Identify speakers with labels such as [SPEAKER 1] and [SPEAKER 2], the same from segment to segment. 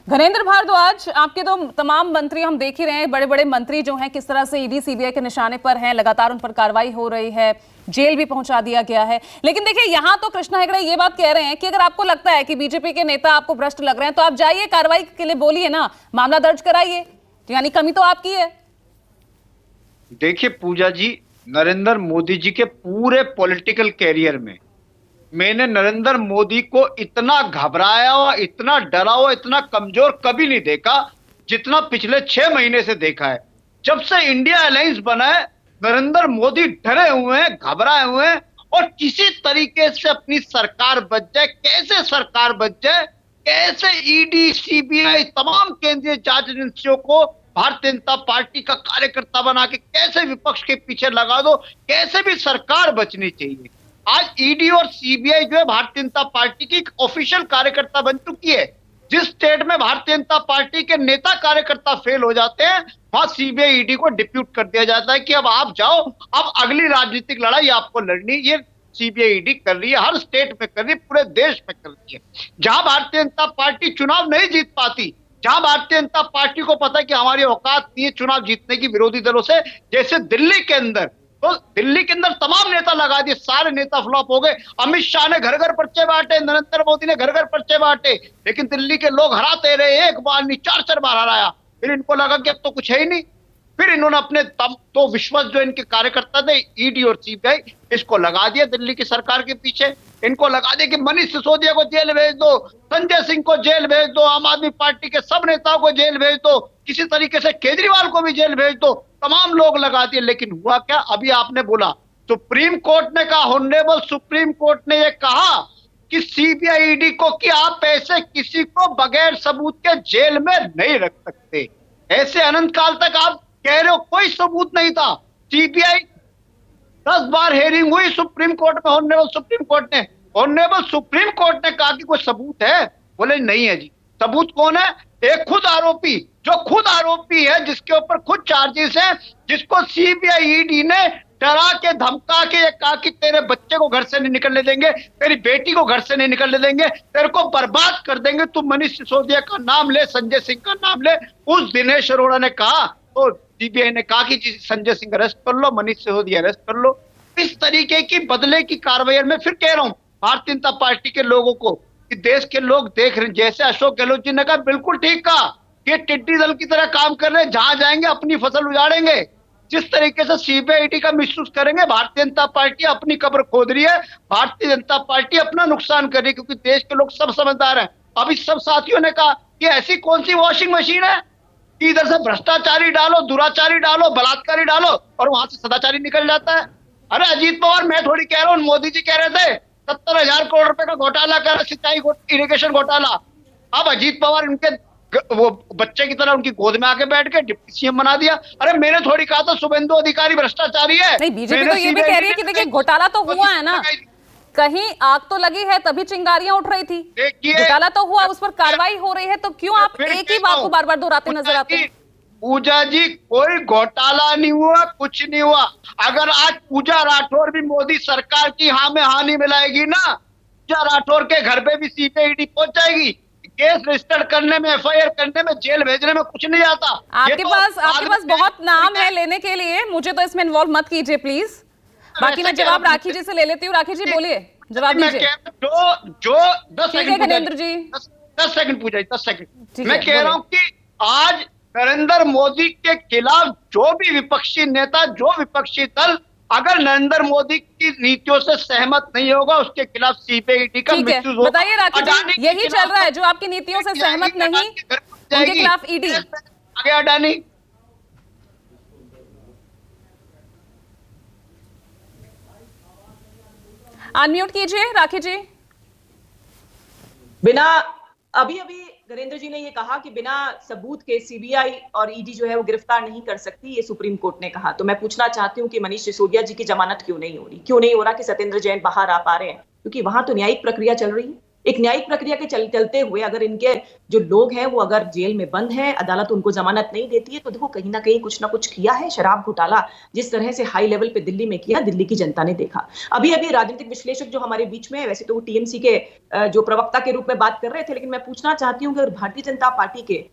[SPEAKER 1] घनेंद्र भारद्वाज, आपके तो तमाम मंत्री हम देख ही रहे हैं, बड़े बड़े मंत्री जो हैं किस तरह से ईडी सीबीआई के निशाने पर हैं, लगातार उन पर कार्रवाई हो रही है, जेल भी पहुंचा दिया गया है। लेकिन देखिए, यहां तो कृष्णा हेगड़े ये बात कह रहे हैं कि अगर आपको लगता है कि बीजेपी के नेता आपको भ्रष्ट लग रहे हैं तो आप जाइए, कार्रवाई के लिए बोलिए ना, मामला दर्ज कराइए, यानी कमी तो आपकी है।
[SPEAKER 2] देखिए पूजा जी, नरेंद्र मोदी जी के पूरे पॉलिटिकल कैरियर में मैंने नरेंद्र मोदी को इतना घबराया हुआ, इतना डरा हुआ, इतना कमजोर कभी नहीं देखा जितना पिछले 6 महीने से देखा है। जब से इंडिया अलायंस बना है, नरेंद्र मोदी डरे हुए हैं, घबराए हुए हैं और किसी तरीके से अपनी सरकार बच जाए। कैसे सरकार बच जाए, कैसे ईडी सीबीआई तमाम केंद्रीय जांच एजेंसियों को भारतीय जनता पार्टी का कार्यकर्ता बना के कैसे विपक्ष के पीछे लगा दो, कैसे भी सरकार बचनी चाहिए। आज ईडी और सीबीआई जो है भारतीय जनता पार्टी की ऑफिशियल कार्यकर्ता बन चुकी है। जिस स्टेट में भारतीय जनता पार्टी के नेता कार्यकर्ता फेल हो जाते हैं, वहां सीबीआई ईडी को डिप्यूट कर दिया जाता है कि अब आप जाओ, अब अगली राजनीतिक लड़ाई आपको लड़नी। ये सीबीआई ईडी कर रही है, हर स्टेट में कर रही है, पूरे देश में कर रही है। जहां भारतीय जनता पार्टी चुनाव नहीं जीत पाती, जहां भारतीय जनता पार्टी को पता है कि हमारी औकात नहीं है चुनाव जीतने की विरोधी दलों से, जैसे दिल्ली के अंदर, तो दिल्ली के अंदर तमाम नेता लगा दिए, सारे नेता फ्लॉप हो गए। अमित शाह ने घर घर पर्चे बांटे, नरेंद्र मोदी ने घर घर पर्चे बांटे, लेकिन दिल्ली के लोग हराते रहे, एक बार नहीं 4-4 बार हराया। फिर इनको लगा कि अब तो कुछ है ही नहीं। फिर इन्होंने अपने तो विश्वास जो इनके कार्यकर्ता थे, ईडी और सीबीआई, इसको लगा दिया दिल्ली की सरकार के पीछे। इनको लगा दिया कि मनीष सिसोदिया को जेल भेज दो, संजय सिंह को जेल भेज दो, आम आदमी पार्टी के सब नेताओं को जेल भेज दो, किसी तरीके से केजरीवाल को भी जेल भेज दो, तमाम लोग लगा दिए। लेकिन हुआ क्या, अभी आपने बोला सुप्रीम कोर्ट ने कहा, ऑनरेबल सुप्रीम कोर्ट ने यह कहा कि सीबीआई ईडी को कि आप ऐसे किसी को बगैर सबूत के जेल में नहीं रख सकते। ऐसे अनंत काल तक आप कह रहे हो कोई सबूत नहीं था। सीबीआई 10 बार हेयरिंग हुई सुप्रीम कोर्ट में, ऑनरेबल सुप्रीम कोर्ट ने, ऑनरेबल सुप्रीम कोर्ट ने कहा कि कोई सबूत है, बोले नहीं है जी। सबूत कौन है? एक खुद आरोपी, जो खुद आरोपी है, जिसके ऊपर खुद चार्जेस हैं, जिसको सीबीआई ईडी ने डरा के धमका के कहा कि तेरे बच्चे को घर से नहीं निकलने देंगे, तेरी बेटी को घर से नहीं निकलने देंगे, तेरे को बर्बाद कर देंगे। तू मनीष सिसोदिया का नाम ले, संजय सिंह का नाम ले। उस दिनेश अरोड़ा ने कहा तो सीबीआई ने कहा कि संजय सिंह अरेस्ट कर लो, मनीष सिसोदिया अरेस्ट कर लो। इस तरीके की बदले की कार्रवाई में फिर कह रहा हूं भारतीय जनता पार्टी के लोगों को कि देश के लोग देख रहे हैं, जैसे अशोक गहलोत जी ने कहा, बिल्कुल ठीक कहा, ये टिड्डी दल की तरह काम कर रहे हैं, जहां जाएंगे अपनी फसल उजाड़ेंगे। जिस तरीके से सीबीआई ईडी का मिसयूज करेंगे, भारतीय जनता पार्टी अपनी कब्र खोद रही है, भारतीय जनता पार्टी अपना नुकसान कर रही है, क्योंकि देश के लोग सब समझदार हैं। अब इस सब साथियों ने कहा कि ऐसी कौन सी वॉशिंग मशीन है कि इधर से भ्रष्टाचारी डालो, दुराचारी डालो, बलात्कारी डालो और वहां से सदाचारी निकल जाता है। अरे अजीत पवार, मैं थोड़ी कह रहा हूँ, मोदी जी कह रहे थे 70,000 करोड़ रुपए का घोटाला कर, सिंचाई इरिगेशन घोटाला। अब अजीत पवार उनके वो बच्चे की तरह उनकी गोद में आके बैठ के डिप्टी सीएम बना दिया। अरे मैंने थोड़ी कहा था शुभेंदु अधिकारी भ्रष्टाचारी है।
[SPEAKER 1] नहीं, बीजेपी तो ये भी कह रही है कि देखिए घोटाला तो हुआ है ना, कहीं आग तो लगी है तभी चिंगारियां उठ रही थी। घोटाला तो हुआ, उस पर कार्रवाई हो रही है, तो क्यों आप एक ही बात को बार बार दोहराते नजर आते हैं?
[SPEAKER 2] पूजा जी, कोई घोटाला नहीं हुआ, कुछ नहीं हुआ। अगर आज पूजा राठौर भी मोदी सरकार की हाँ में हाँ नहीं मिलाएगी ना, पूजा राठौर के घर पे भी सीबीआई ईडी पहुंच जाएगी। केस रजिस्टर करने में, एफआईआर करने में, जेल भेजने में कुछ नहीं आता।
[SPEAKER 1] आपके पास बहुत नाम है लेने के लिए, मुझे तो इसमें इन्वॉल्व मत कीजिए प्लीज। बाकी मैं जवाब राखी जी से ले लेती हूँ। राखी जी बोलिए, जवाब दीजिए।
[SPEAKER 2] जो 10 सेकंड
[SPEAKER 1] घनेंद्र जी,
[SPEAKER 2] 10 सेकंड पूजा जी, 10 सेकंड। मैं कह रहा हूँ कि आज नरेंद्र मोदी के खिलाफ जो भी विपक्षी नेता, जो विपक्षी दल अगर नरेंद्र मोदी की नीतियों से सहमत नहीं होगा, उसके खिलाफ सीबीआई ईडी का मिसयूज होगा।
[SPEAKER 1] बताइए राखी जी, यही चल रहा है, जो आपकी नीतियों से सहमत नहीं उनके खिलाफ ईडी
[SPEAKER 2] आगे। अडानी
[SPEAKER 1] अनम्यूट कीजिए राखी जी।
[SPEAKER 3] बिना अभी नरेंद्र जी ने ये कहा कि बिना सबूत के सीबीआई और ईडी जो है वो गिरफ्तार नहीं कर सकती, ये सुप्रीम कोर्ट ने कहा। तो मैं पूछना चाहती हूँ कि मनीष सिसोदिया जी की जमानत क्यों नहीं हो रही? क्यों नहीं हो रहा कि सत्येंद्र जैन बाहर आ पा रहे हैं? क्योंकि वहां तो न्यायिक प्रक्रिया चल रही है। एक न्यायिक प्रक्रिया के चलते हुए अगर इनके जो लोग हैं वो अगर जेल में बंद हैं, अदालत उनको जमानत नहीं देती है, तो देखो कहीं ना कहीं कुछ ना कुछ किया है। शराब घोटाला जिस तरह से हाई लेवल पे दिल्ली में किया, दिल्ली की जनता ने देखा। अभी अभी राजनीतिक विश्लेषक जो हमारे बीच में है, वैसे तो वो टीएमसी के जो प्रवक्ता के रूप में बात कर रहे थे, लेकिन मैं पूछना चाहती हूँ कि अगर भारतीय जनता पार्टी के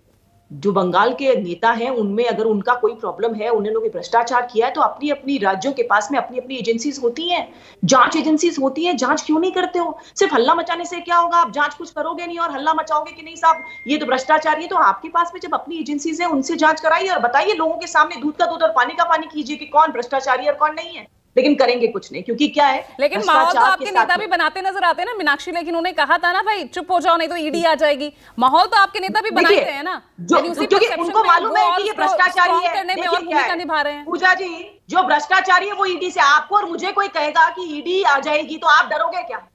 [SPEAKER 3] जो बंगाल के नेता हैं उनमें अगर उनका कोई प्रॉब्लम है, उन्होंने कोई भ्रष्टाचार किया है, तो अपनी अपनी राज्यों के पास में अपनी अपनी एजेंसीज होती हैं, जांच एजेंसीज होती हैं, जांच क्यों नहीं करते हो? सिर्फ हल्ला मचाने से क्या होगा? आप जांच कुछ करोगे नहीं और हल्ला मचाओगे कि नहीं साहब ये तो भ्रष्टाचार है। तो आपके पास में जब अपनी एजेंसीज है उनसे जांच कराइए और बताइए लोगों के सामने, दूध का दूध और पानी का पानी कीजिए कि कौन भ्रष्टाचारी और कौन नहीं है। लेकिन करेंगे कुछ नहीं, क्योंकि क्या है,
[SPEAKER 1] लेकिन माहौल तो आपके नेता भी बनाते नजर आते हैं ना मीनाक्षी, लेकिन उन्होंने कहा था ना भाई चुप हो जाओ नहीं तो ईडी आ जाएगी। माहौल तो आपके नेता भी बनाते हैं ना,
[SPEAKER 3] क्योंकि उनको मालूम है कि ये भ्रष्टाचारी है।
[SPEAKER 1] करने में और भूमिका निभा रहे हैं।
[SPEAKER 3] पूजा जी, जो भ्रष्टाचारी है वो ईडी से, आपको और मुझे कोई कहेगा कि ईडी आ जाएगी तो आप डरोगे क्या?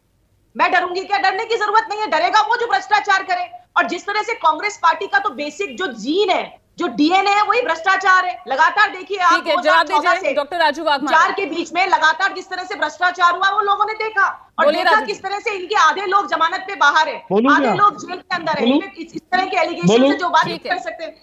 [SPEAKER 3] मैं डरूंगी क्या? डरने की जरूरत नहीं है, डरेगा वो जो भ्रष्टाचार करे। और जिस तरह से कांग्रेस पार्टी का तो बेसिक जो जीन है, जो डीएनए है, वही भ्रष्टाचार है। लगातार देखिए आप 2014 से
[SPEAKER 1] डॉक्टर राजू वाघमारे
[SPEAKER 3] 4 के बीच में लगातार जिस तरह से भ्रष्टाचार हुआ वो लोगों ने देखा, और देखा किस तरह से इनके आधे लोग जमानत पे बाहर है, आधे लोग जेल के अंदर है। इस तरह के एलिगेशन से जो बात कर सकते हैं